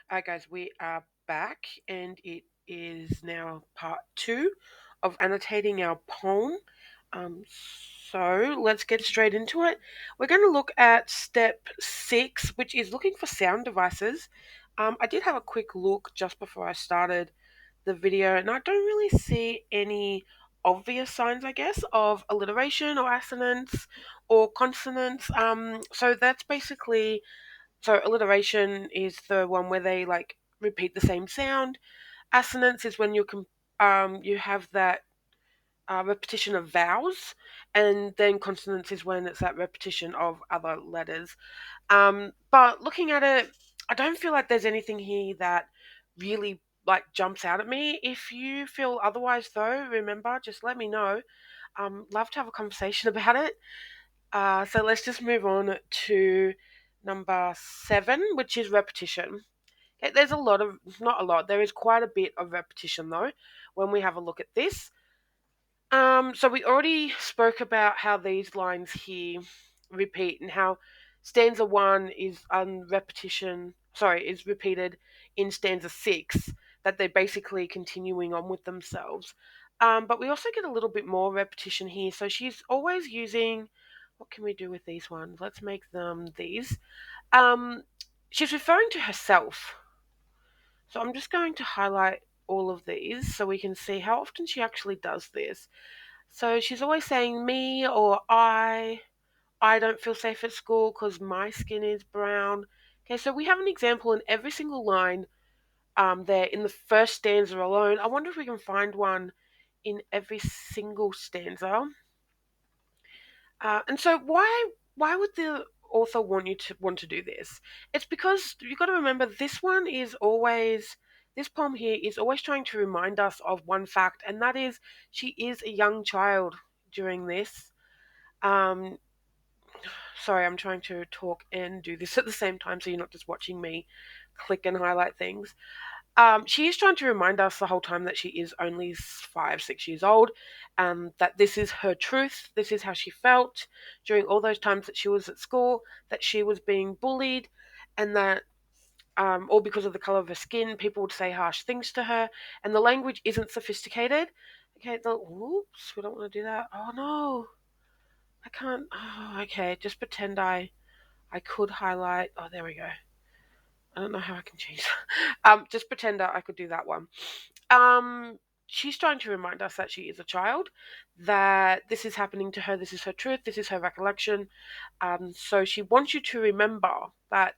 Alright guys, we are back and it is now part 2 of annotating our poem. So let's get straight into it. We're going to look at step 6, which is looking for sound devices. I did have a quick look just before I started the video and I don't really see any obvious signs, I guess, of alliteration or assonance or consonants. So that's basically so alliteration is the one where they like repeat the same sound. Assonance is when you have that repetition of vowels, and then consonants is when it's that repetition of other letters. But looking at it, I don't feel like there's anything here that really like jumps out at me. If you feel otherwise, though, remember, just let me know. Love to have a conversation about it. So let's just move on to number 7, which is repetition. Okay, there's a lot of, not a lot, there is quite a bit of repetition though when we have a look at this. So we already spoke about how these lines here repeat and how stanza 1 is is repeated in stanza 6, that they're basically continuing on with themselves. But we also get a little bit more repetition here. So she's always using, what can we do with these ones? Let's make them these. Um, she's referring to herself. So I'm just going to highlight all of these so we can see how often she actually does this. So she's always saying me or I don't feel safe at school because my skin is brown. Okay, so we have an example in every single line there in the first stanza alone. I wonder if we can find one in every single stanza. And so why would the author want to do this? It's because you've got to remember this poem here is always trying to remind us of one fact, and that is she is a young child during this. Um, Sorry, I'm trying to talk and do this at the same time, so you're not just watching me click and highlight things. She is trying to remind us the whole time that she is only 5, 6 years old, that this is her truth, this is how she felt during all those times that she was at school, that she was being bullied, and that all because of the color of her skin, people would say harsh things to her, and the language isn't sophisticated. Okay, oops, we don't want to do that. Oh no, I can't. Oh, okay, just pretend I could highlight. Oh, there we go. I don't know how I can change that. Just pretend that I could do that one. Um, she's trying to remind us that she is a child, that this is happening to her, this is her truth, this is her recollection. So she wants you to remember that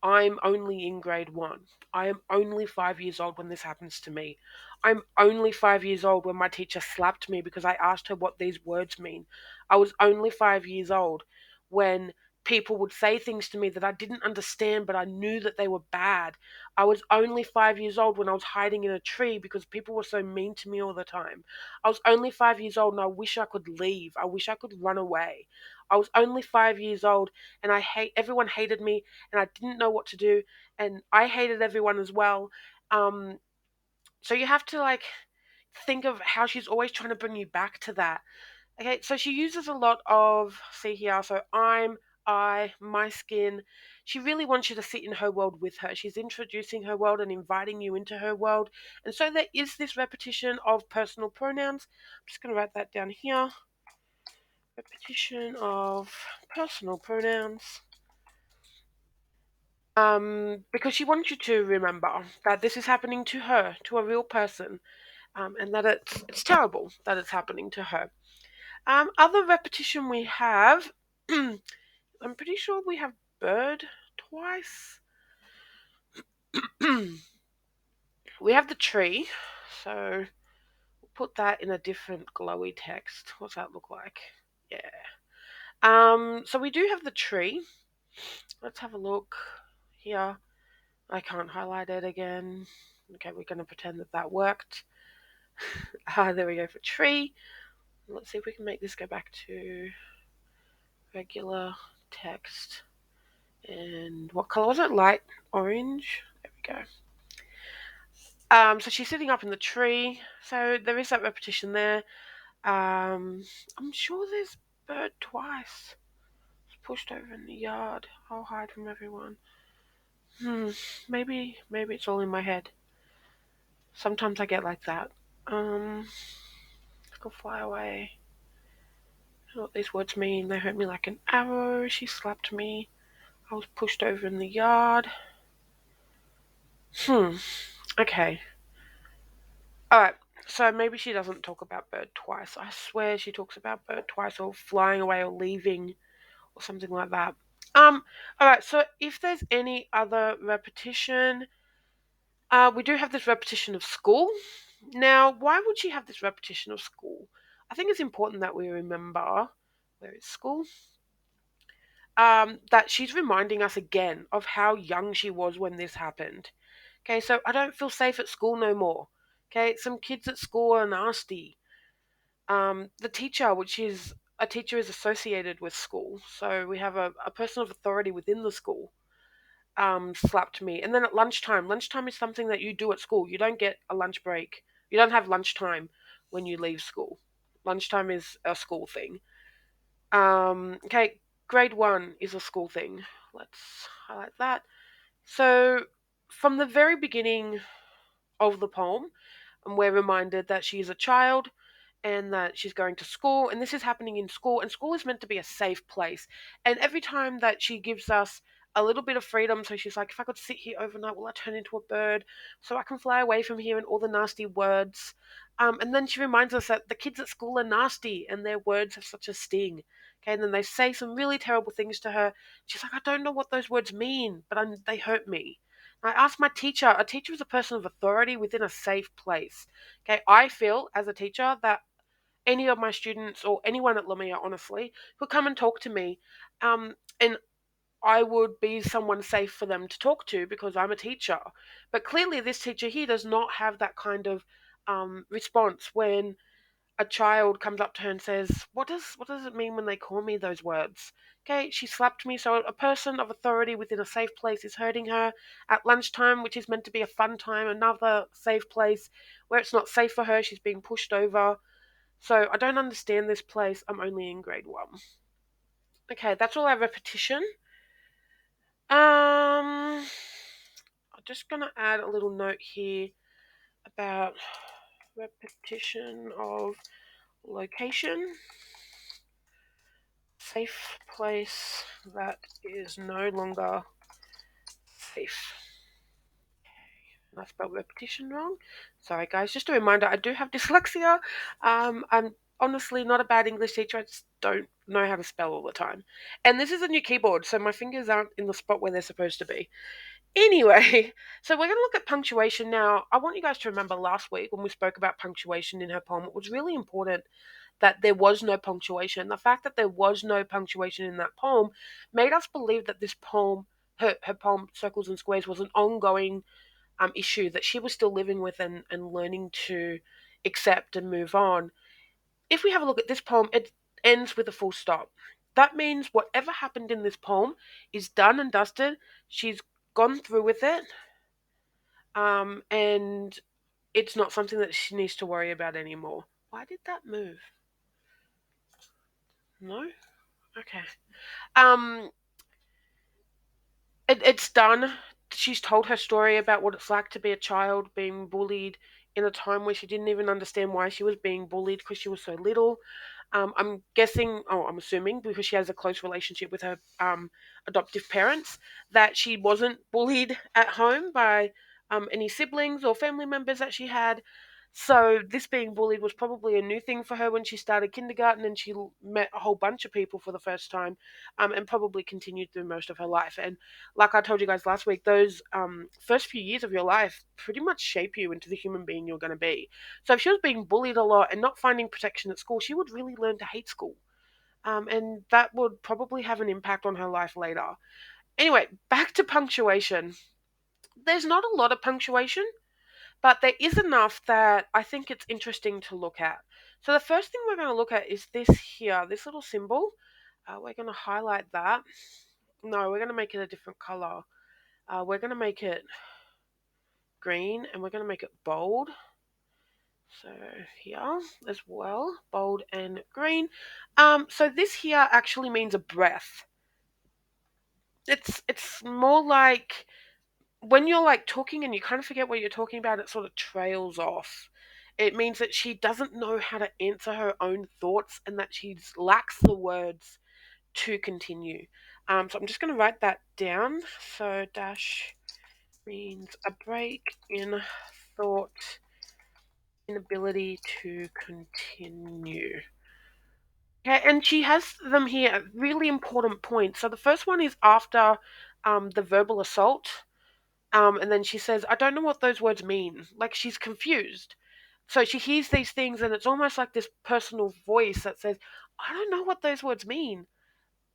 I'm only in grade 1. I am only 5 years old when this happens to me. I'm only 5 years old when my teacher slapped me because I asked her what these words mean. I was only 5 years old when people would say things to me that I didn't understand, but I knew that they were bad. I was only 5 years old when I was hiding in a tree because people were so mean to me all the time. I was only 5 years old and I wish I could leave. I wish I could run away. I was only 5 years old and everyone hated me and I didn't know what to do, and I hated everyone as well. Um, so you have to like think of how she's always trying to bring you back to that. Okay, so she uses a lot of see here. So my skin. She really wants you to sit in her world with her. She's introducing her world and inviting you into her world. And so there is this repetition of personal pronouns. I'm just going to write that down here. Repetition of personal pronouns. Because she wants you to remember that this is happening to her, to a real person, and that it's terrible that it's happening to her. Other repetition we have, I'm pretty sure we have bird twice. We have the tree, so we'll put that in a different glowy text. What's that look like? Yeah. So we do have the tree. Let's have a look here. I can't highlight it again. Okay, we're going to pretend that that worked. There we go for tree. Let's see if we can make this go back to regular text. And what color was it? Light orange. There we go. So she's sitting up in the tree. So there is that repetition there. I'm sure there's bird twice. It's pushed over in the yard. I'll hide from everyone. Hmm, maybe it's all in my head. Sometimes I get like that. I could fly away. I know what these words mean. They hurt me like an arrow. She slapped me. I was pushed over in the yard. Hmm. Okay. Alright. So maybe she doesn't talk about bird twice. I swear she talks about bird twice, or flying away, or leaving, or something like that. Um. Alright. So if there's any other repetition, we do have this repetition of school. Now, why would she have this repetition of school? I think it's important that we remember, where is school? That she's reminding us again of how young she was when this happened. Okay, so I don't feel safe at school no more. Okay, some kids at school are nasty. The teacher, which is a teacher, is associated with school, so we have a person of authority within the school. Slapped me, and then at lunchtime. Lunchtime is something that you do at school. You don't get a lunch break. You don't have lunchtime when you leave school. Lunchtime is a school thing. Okay, grade one is a school thing. Let's highlight that. So, from the very beginning of the poem, we're reminded that she is a child and that she's going to school, and this is happening in school, and school is meant to be a safe place. And every time that she gives us a little bit of freedom, so she's like, if I could sit here overnight, will I turn into a bird so I can fly away from here and all the nasty words? And then she reminds us that the kids at school are nasty and their words have such a sting. Okay, and then they say some really terrible things to her. She's like, I don't know what those words mean, but they hurt me. I asked my teacher. A teacher is a person of authority within a safe place. Okay, I feel as a teacher that any of my students or anyone at Lamia, honestly, could come and talk to me, and I would be someone safe for them to talk to because I'm a teacher. But clearly, this teacher here does not have that kind of response when a child comes up to her and says, "What does it mean when they call me those words?" Okay, she slapped me, so a person of authority within a safe place is hurting her. At lunchtime, which is meant to be a fun time, another safe place where it's not safe for her, she's being pushed over. So I don't understand this place. I'm only in grade one. Okay, that's all our repetition. I'm just gonna add a little note here about repetition of location. Safe place that is no longer safe. I spelled repetition wrong. Sorry, guys. Just a reminder, I do have dyslexia. I'm honestly not a bad English teacher. I just don't know how to spell all the time. And this is a new keyboard, so my fingers aren't in the spot where they're supposed to be. Anyway, so we're going to look at punctuation now. I want you guys to remember last week when we spoke about punctuation in her poem, it was really important that there was no punctuation. The fact that there was no punctuation in that poem made us believe that this poem, her poem Circles and Squares, was an ongoing issue that she was still living with and learning to accept and move on. If we have a look at this poem, it ends with a full stop. That means whatever happened in this poem is done and dusted. She's gone through with it, and it's not something that she needs to worry about anymore. Why did that move? No? Okay. Um, it's done. She's told her story about what it's like to be a child being bullied in a time where she didn't even understand why she was being bullied because she was so little. I'm guessing, oh, I'm assuming because she has a close relationship with her adoptive parents, that she wasn't bullied at home by any siblings or family members that she had. So this being bullied was probably a new thing for her when she started kindergarten, and she met a whole bunch of people for the first time, and probably continued through most of her life. And like I told you guys last week, those first few years of your life pretty much shape you into the human being you're going to be. So if she was being bullied a lot and not finding protection at school, she would really learn to hate school. And that would probably have an impact on her life later. Anyway, back to punctuation. There's not a lot of punctuation, but there is enough that I think it's interesting to look at. So the first thing we're going to look at is this here, this little symbol. We're going to highlight that. No, we're going to make it a different color. We're going to make it green, and we're going to make it bold. So here as well, bold and green. So this here actually means a breath. It's more like when you're like talking and you kind of forget what you're talking about, it sort of trails off. It means that she doesn't know how to answer her own thoughts and that she lacks the words to continue. So I'm just going to write that down. So dash means a break in thought, inability to continue. Okay, and she has them here at really important points. So the first one is after the verbal assault. And then she says, I don't know what those words mean. Like she's confused. So she hears these things, and it's almost like this personal voice that says, I don't know what those words mean,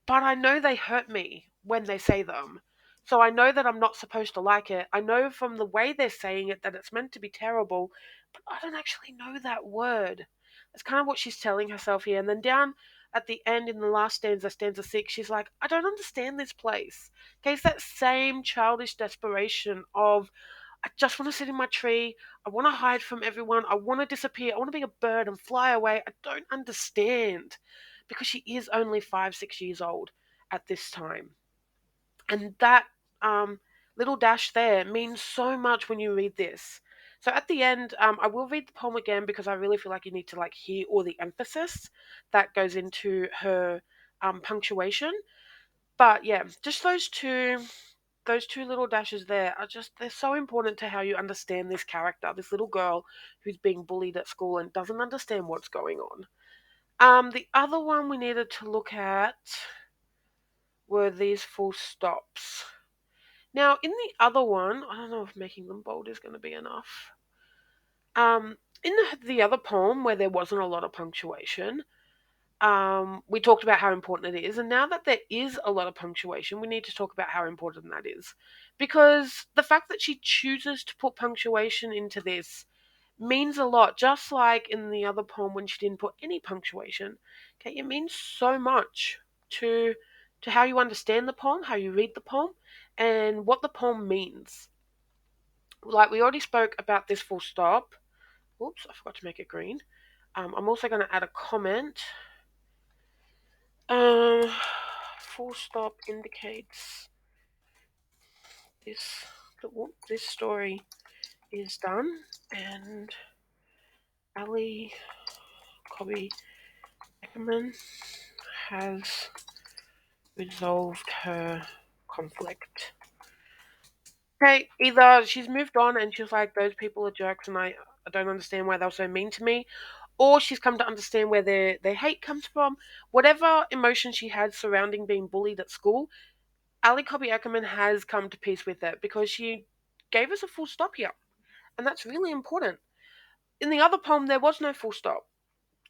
but I know they hurt me when they say them. So I know that I'm not supposed to like it. I know from the way they're saying it that it's meant to be terrible, but I don't actually know that word. That's kind of what she's telling herself here. And then down at the end in the last stanza, stanza 6, she's like, I don't understand this place. Okay, it's that same childish desperation of, I just want to sit in my tree. I want to hide from everyone. I want to disappear. I want to be a bird and fly away. I don't understand. Because she is only 5, 6 years old at this time. And that little dash there means so much when you read this. So at the end, I will read the poem again because I really feel like you need to like hear all the emphasis that goes into her punctuation. But yeah, just those two little dashes there are just they're so important to how you understand this character, this little girl who's being bullied at school and doesn't understand what's going on. The other one we needed to look at were these full stops. Now, in the other one, I don't know if making them bold is going to be enough. In the other poem where there wasn't a lot of punctuation, we talked about how important it is, and now that there is a lot of punctuation, we need to talk about how important that is. Because the fact that she chooses to put punctuation into this means a lot, just like in the other poem when she didn't put any punctuation. Okay, it means so much to how you understand the poem, how you read the poem, and what the poem means. Like we already spoke about this full stop. Oops, I forgot to make it green. I'm also going to add a comment. Um, Full stop indicates this this story is done, and Ali Cobby Eckerman has resolved her conflict. Okay, either she's moved on and she's like, those people are jerks and I don't understand why they're so mean to me, or she's come to understand where their hate comes from. Whatever emotion she had surrounding being bullied at school, Ali Cobby Eckerman has come to peace with it because she gave us a full stop here. And that's really important. In the other poem, there was no full stop.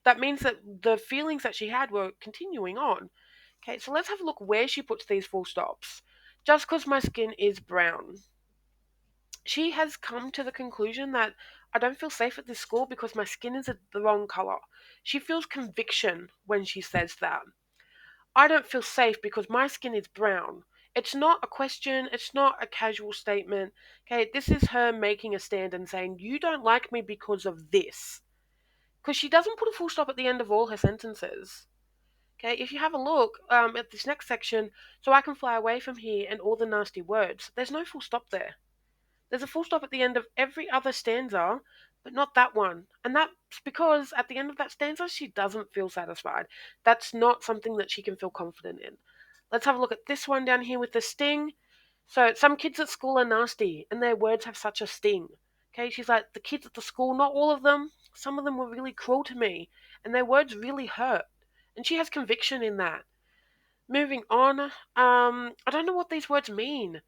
That means that the feelings that she had were continuing on. Okay, so let's have a look where she puts these full stops. Just because my skin is brown. She has come to the conclusion that I don't feel safe at this school because my skin is the wrong color. She feels conviction when she says that. I don't feel safe because my skin is brown. It's not a question, it's not a casual statement. Okay, this is her making a stand and saying, you don't like me because of this. Because she doesn't put a full stop at the end of all her sentences. Okay, if you have a look at this next section, so I can fly away from here and all the nasty words, there's no full stop there. There's a full stop at the end of every other stanza, but not that one. And that's because at the end of that stanza, she doesn't feel satisfied. That's not something that she can feel confident in. Let's have a look at this one down here with the sting. So, some kids at school are nasty, and their words have such a sting. Okay, she's like, the kids at the school, not all of them, some of them were really cruel to me, and their words really hurt. And she has conviction in that. Moving on, I don't know what these words mean.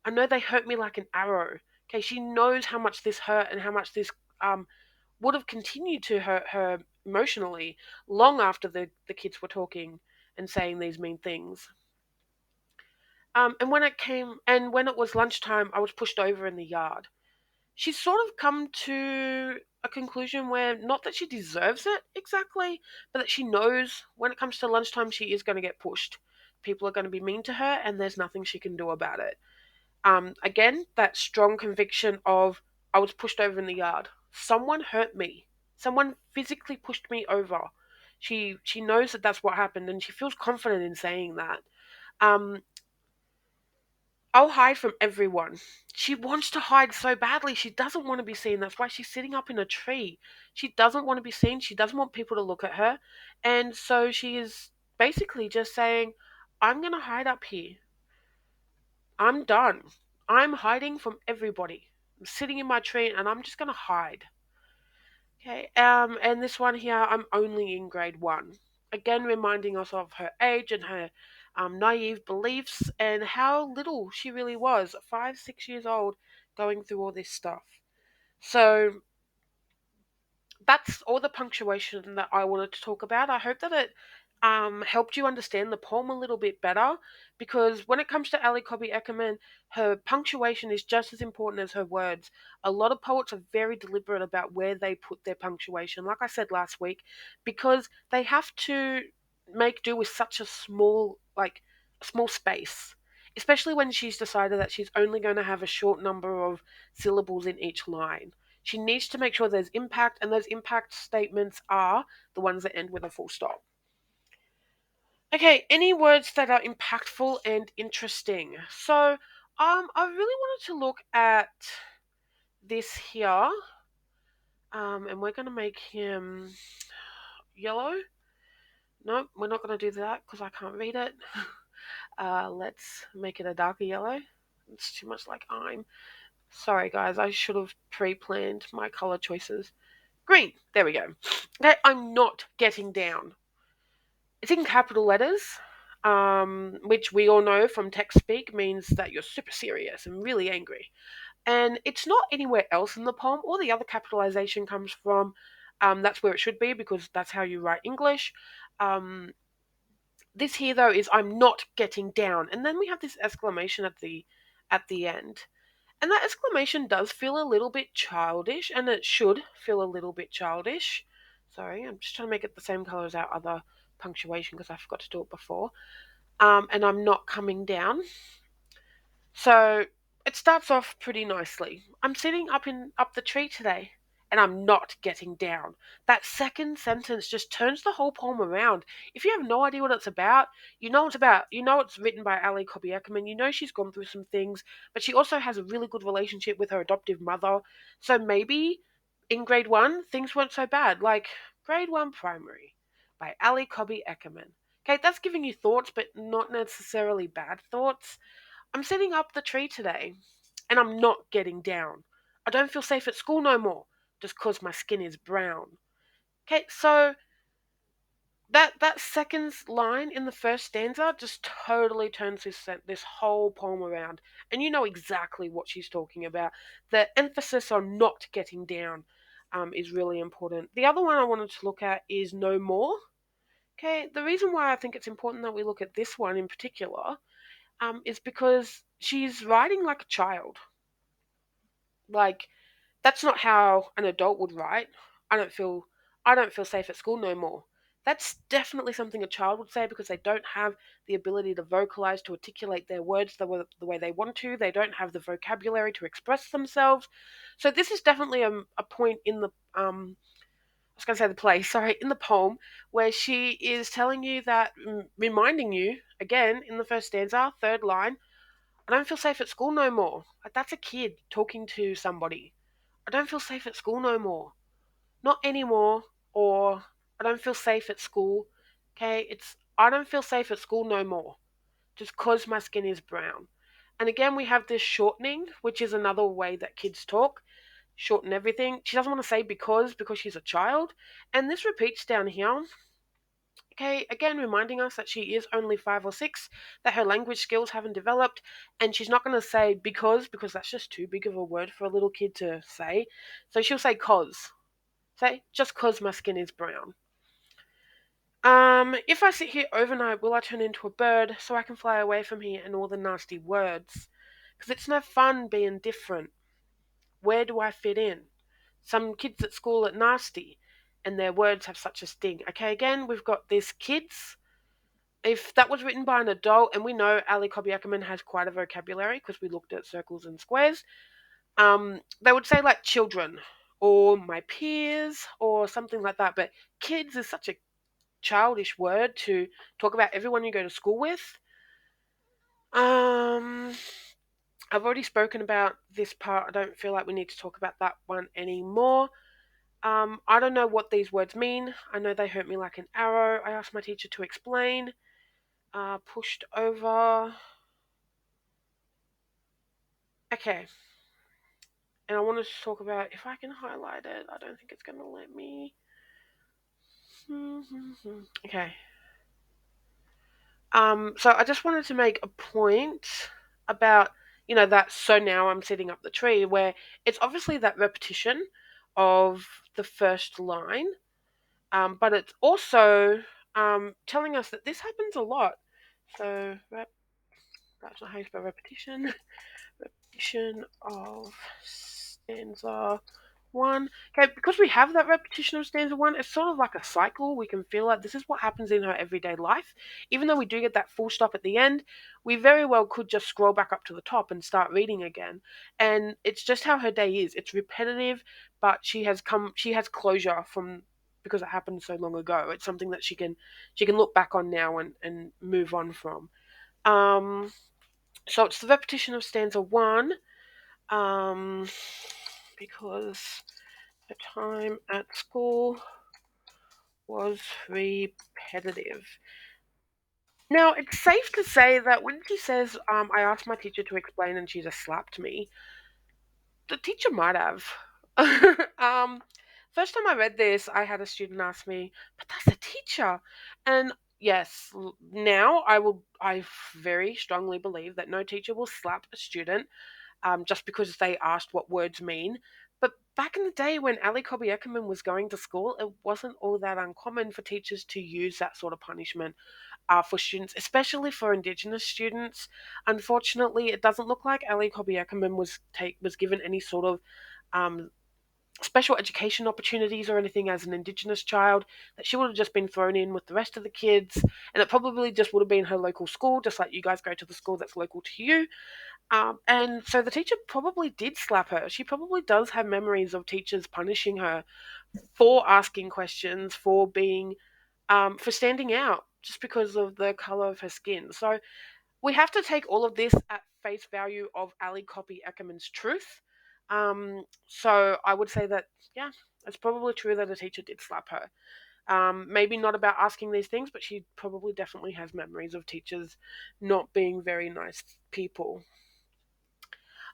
I know they hurt me like an arrow. Okay, she knows how much this hurt and how much this um would have continued to hurt her emotionally long after the kids were talking and saying these mean things. And when it was lunchtime, I was pushed over in the yard. She's sort of come to a conclusion where not that she deserves it exactly, but that she knows when it comes to lunchtime she is going to get pushed. People are going to be mean to her, and there's nothing she can do about it. Again, that strong conviction of I was pushed over in the yard. Someone hurt me. Someone physically pushed me over. She knows that that's what happened, and she feels confident in saying that. Um, I'll hide from everyone. She wants to hide so badly. She doesn't want to be seen. That's why she's sitting up in a tree. She doesn't want to be seen. She doesn't want people to look at her. And so she is basically just saying, I'm going to hide up here. I'm done. I'm hiding from everybody. I'm sitting in my tree and I'm just going to hide. Okay, and this one here, I'm only in grade one. Again, reminding us of her age and her naive beliefs and how little she really was, 5, 6 years old, going through all this stuff. So that's all the punctuation that I wanted to talk about. I hope that it helped you understand the poem a little bit better, because when it comes to Ali Cobby Eckermann, her punctuation is just as important as her words. A lot of poets are very deliberate about where they put their punctuation, like I said last week, because they have to make do with such a small space. Especially when she's decided that she's only going to have a short number of syllables in each line. She needs to make sure there's impact, and those impact statements are the ones that end with a full stop. Okay, any words that are impactful and interesting. So, I really wanted to look at this here, and we're going to make him yellow. No, we're not going to do that because I can't read it. Let's make it a darker yellow. It's too much like I'm. Sorry, guys, I should have pre-planned my color choices. Green. There we go. Okay, I'm not getting down. It's in capital letters, which we all know from text speak means that you're super serious and really angry. And it's not anywhere else in the poem. All the other capitalization comes from. That's where it should be because that's how you write English. Um, this here though is I'm not getting down, and then we have this exclamation at the end. And that exclamation does feel a little bit childish, and it should feel a little bit childish. Sorry, I'm just trying to make it the same colour as our other punctuation because I forgot to do it before. And I'm not coming down. So it starts off pretty nicely. I'm sitting up the tree today, and I'm not getting down. That second sentence just turns the whole poem around. If you have no idea what it's about, you know it's about. You know it's written by Ali Cobby Eckermann. You know she's gone through some things, but she also has a really good relationship with her adoptive mother. So maybe in grade one things weren't so bad. Like grade one primary by Ali Cobby Eckermann. Okay, that's giving you thoughts, but not necessarily bad thoughts. I'm sitting up the tree today and I'm not getting down. I don't feel safe at school no more just 'cause my skin is brown. Okay, so that second line in the first stanza just totally turns this whole poem around, and you know exactly what she's talking about. The emphasis on not getting down is really important. The other one I wanted to look at is no more. Okay, the reason why I think it's important that we look at this one in particular is because she's writing like a child. Like that's not how an adult would write. I don't feel I don't feel safe at school no more. That's definitely something a child would say because they don't have the ability to vocalize, to articulate their words the way they want to. They don't have the vocabulary to express themselves. So this is definitely a point in the I was going to say the play, sorry, in the poem where she is telling you that, reminding you again in the first stanza, third line, I don't feel safe at school no more. Like that's a kid talking to somebody. I don't feel safe at school no more. Not anymore, or I don't feel safe at school. Okay, it's I don't feel safe at school no more. Just 'cause my skin is brown. And again, we have this shortening, which is another way that kids talk. Shorten everything. She doesn't want to say because she's a child. And this repeats down here. Okay, again, reminding us that she is only 5 or 6, that her language skills haven't developed, and she's not going to say because that's just too big of a word for a little kid to say. So she'll say cause. Say, just cause my skin is brown. If I sit here overnight, will I turn into a bird so I can fly away from here and all the nasty words? Because it's no fun being different. Where do I fit in? Some kids at school are nasty, and their words have such a sting. Okay, again, we've got this kids. If that was written by an adult, and we know Ali Cobby Eckermann has quite a vocabulary because we looked at circles and squares, they would say like children or my peers or something like that. But kids is such a childish word to talk about everyone you go to school with. Um, I've already spoken about this part. I don't feel like we need to talk about that one anymore. I don't know what these words mean. I know they hurt me like an arrow. I asked my teacher to explain. Pushed over. Okay. And I wanted to talk about if I can highlight it. I don't think it's going to let me. Okay. So I just wanted to make a point about, that so now I'm setting up the tree where it's obviously that repetition of the first line, but it's also telling us that this happens a lot. So that's not how you spell repetition. Repetition of stanza one. Okay, because we have that repetition of stanza one, it's sort of like a cycle. We can feel like this is what happens in her everyday life. Even though we do get that full stop at the end, we very well could just scroll back up to the top and start reading again. And it's just how her day is. It's repetitive, but she has closure from because it happened so long ago. It's something that she can look back on now and move on from. Um so it's the repetition of stanza one, um, because the time at school was repetitive. Now, it's safe to say that when she says, I asked my teacher to explain and she just slapped me, the teacher might have. um, First time I read this, I had a student ask me, but that's a teacher. And yes, now I very strongly believe that no teacher will slap a student just because they asked what words mean. But back in the day when Ali Cobby Eckermann was going to school, it wasn't all that uncommon for teachers to use that sort of punishment for students, especially for Indigenous students. Unfortunately, it doesn't look like Ali Cobby Eckermann was given any sort of um, special education opportunities or anything as an Indigenous child, that she would have just been thrown in with the rest of the kids, and it probably just would have been her local school, just like you guys go to the school that's local to you. And so the teacher probably did slap her. She probably does have memories of teachers punishing her for asking questions, for standing out just because of the color of her skin. So we have to take all of this at face value of Ali Copy Eckermann's truth. So I would say that, yeah, it's probably true that a teacher did slap her. Maybe not about asking these things, but she probably definitely has memories of teachers not being very nice people.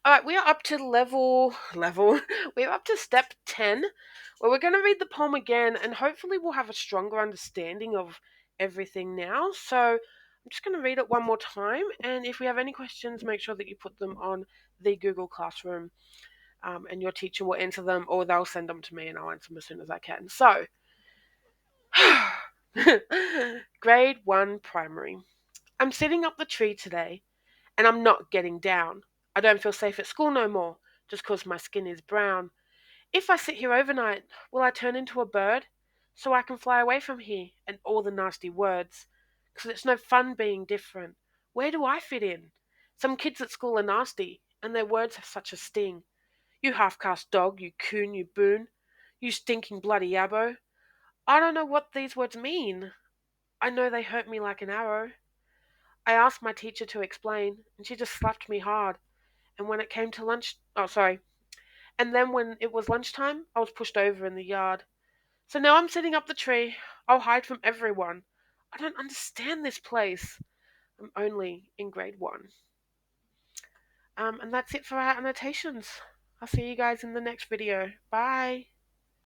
All right, we are up to level. We're up to step 10, where we're going to read the poem again, and hopefully we'll have a stronger understanding of everything now. So I'm just going to read it one more time, and if we have any questions, make sure that you put them on the Google Classroom, and your teacher will answer them, or they'll send them to me, and I'll answer them as soon as I can. So, Grade 1 Primary. I'm sitting up the tree today, and I'm not getting down. I don't feel safe at school no more, just 'cause my skin is brown. If I sit here overnight, will I turn into a bird? So I can fly away from here and all the nasty words. 'Cause it's no fun being different. Where do I fit in? Some kids at school are nasty, and their words have such a sting. You half-caste dog, you coon, you boon, you stinking bloody yabbo. I don't know what these words mean. I know they hurt me like an arrow. I asked my teacher to explain, and she just slapped me hard. And when it came to lunch, oh, sorry. And then when it was lunchtime, I was pushed over in the yard. So now I'm sitting up the tree. I'll hide from everyone. I don't understand this place. I'm only in grade 1. And that's it for our annotations. I'll see you guys in the next video. Bye.